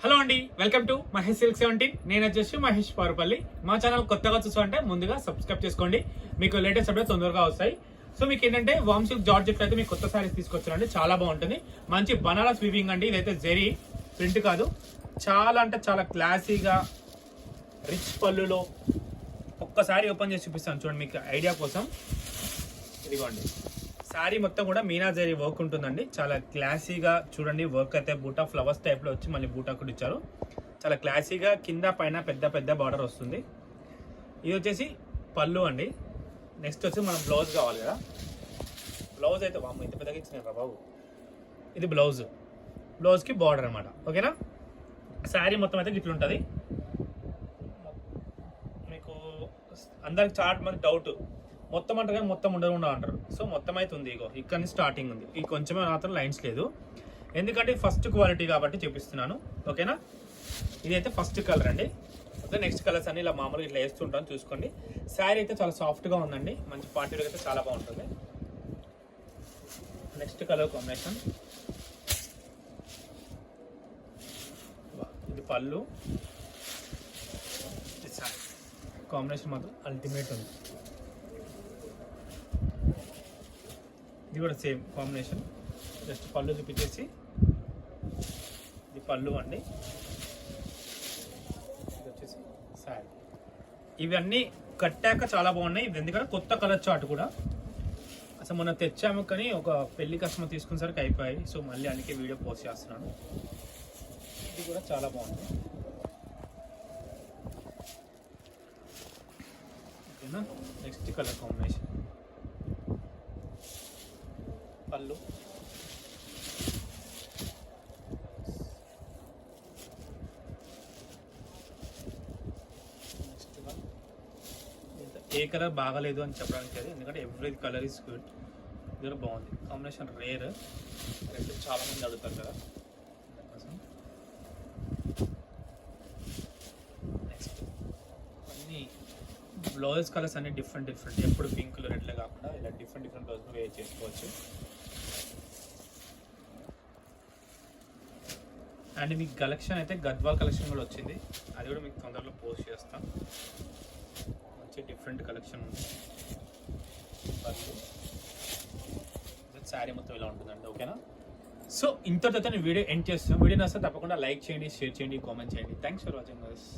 Hello అండి, welcome to Mahesh silk 17. నేను వచ్చేసి మహేష్ పారుపల్లి. మా ఛానల్ కొత్తగా చూసామంటే ముందుగా సబ్స్క్రైబ్ చేసుకోండి, మీకు లేటెస్ట్ అప్డేట్స్ తొందరగా వస్తాయి. సో మీకు ఏంటంటే వామ్ సిల్క్ జార్జెట్ అయితే మీకు కొత్త సారీస్ తీసుకొచ్చానండి, చాలా బాగుంటుంది. మంచి బనారస్ వీవింగ్ అండి, ఇదైతే జెరీ ప్రింట్ కాదు, చాలా అంటే చాలా క్లాసీగా రిచ్ పళ్ళులో. ఒక్కసారి ఓపెన్ చేసి చూపిస్తాను చూడండి మీకు ఐడియా కోసం. ఇదిగోండి, శారీ మొత్తం కూడా మీనా జరీ వర్క్ ఉంటుందండి, చాలా క్లాసీగా చూడండి. వర్క్ అయితే బూటా ఫ్లవర్స్ టైప్లో వచ్చి మళ్ళీ బూటా కూడా ఇచ్చారు, చాలా క్లాసీగా. కింద పైన పెద్ద పెద్ద బార్డర్ వస్తుంది. ఇది వచ్చేసి పళ్ళు అండి. నెక్స్ట్ వచ్చి మనం బ్లౌజ్ కావాలి కదా, బ్లౌజ్ అయితే వాము ఇంత పెద్దగా ఇచ్చినారా బాబు. ఇది బ్లౌజ్కి బార్డర్ అనమాట, ఓకేనా. శారీ మొత్తం అయితే ఇట్లా ఉంటుంది. మీకు అందరికి చాలా మంది డౌట్, మొత్తం అంటారు కానీ మొత్తం ఉండదు అంటారు. సో మొత్తం అయితే ఉంది, ఇగో ఇక్కడ నుంచి స్టార్టింగ్ ఉంది. ఈ కొంచెమే మాత్రం లైన్స్ లేదు, ఎందుకంటే ఫస్ట్ క్వాలిటీ కాబట్టి చూపిస్తున్నాను, ఓకేనా. ఇదైతే ఫస్ట్ కలర్ అండి. ఓకే, నెక్స్ట్ కలర్స్ అన్ని ఇలా మామూలుగా ఇట్లా వేస్తుంటాను, చూసుకోండి. శారీ అయితే చాలా సాఫ్ట్గా ఉందండి, మంచి పార్టీ వేర్ అయితే చాలా బాగుంటుంది. నెక్స్ట్ కలర్ కాంబినేషన్, ఇది పళ్ళు, శారీ కాంబినేషన్ మాత్రం అల్టిమేట్ ఉంది. ఇది కూడా సేమ్ కాంబినేషన్. జస్ట్ పళ్ళు చూపించేసి, ఇది పళ్ళు అండి, ఇది వచ్చేసి శారీ. ఇవన్నీ కట్టాక చాలా బాగున్నాయి. ఇది ఎందుకంటే కొత్త కలర్ చార్ట్ కూడా అసలు మొన్న తెచ్చాము, కానీ ఒక పెళ్లి కస్టమర్ తీసుకునేసరికి అయిపోయాయి. సో మళ్ళీ అందుకే వీడియో పోస్ట్ చేస్తున్నాను. ఇది కూడా చాలా బాగుంది, ఓకేనా. నెక్స్ట్ కలర్ కాంబినేషన్, పళ్ళు, ఏ కలర్ బాగాలేదు అని చెప్పడానికి లేదు, ఎందుకంటే ఎవ్రీ కలర్ ఈస్ గుడ్. ఇది కూడా బాగుంది కాంబినేషన్, రేర్ రెండు చాలా మంది అడుగుతారు కదా. నెక్స్ట్ అన్ని బ్లౌజ్ కలర్స్ అన్ని డిఫరెంట్, ఎప్పుడు పింక్లు రెడ్లు కాకుండా ఇలా డిఫరెంట్ బ్లౌజ్ వేర్ చేసుకోవచ్చు. అండ్ మీకు కలెక్షన్ అయితే గద్వాల్ కలెక్షన్ కూడా వచ్చింది, అది కూడా మీకు తొందరలో పోస్ట్ చేస్తాం. మంచి డిఫరెంట్ కలెక్షన్ ఉంది. శారీ మొత్తం ఇలా ఉంటుందండి, ఓకేనా. సో ఇంతటితో నేను వీడియో ఎండ్ చేస్తాను. వీడియో నచ్చితే తప్పకుండా లైక్ చేయండి, షేర్ చేయండి, కామెంట్ చేయండి. Thanks for watching this.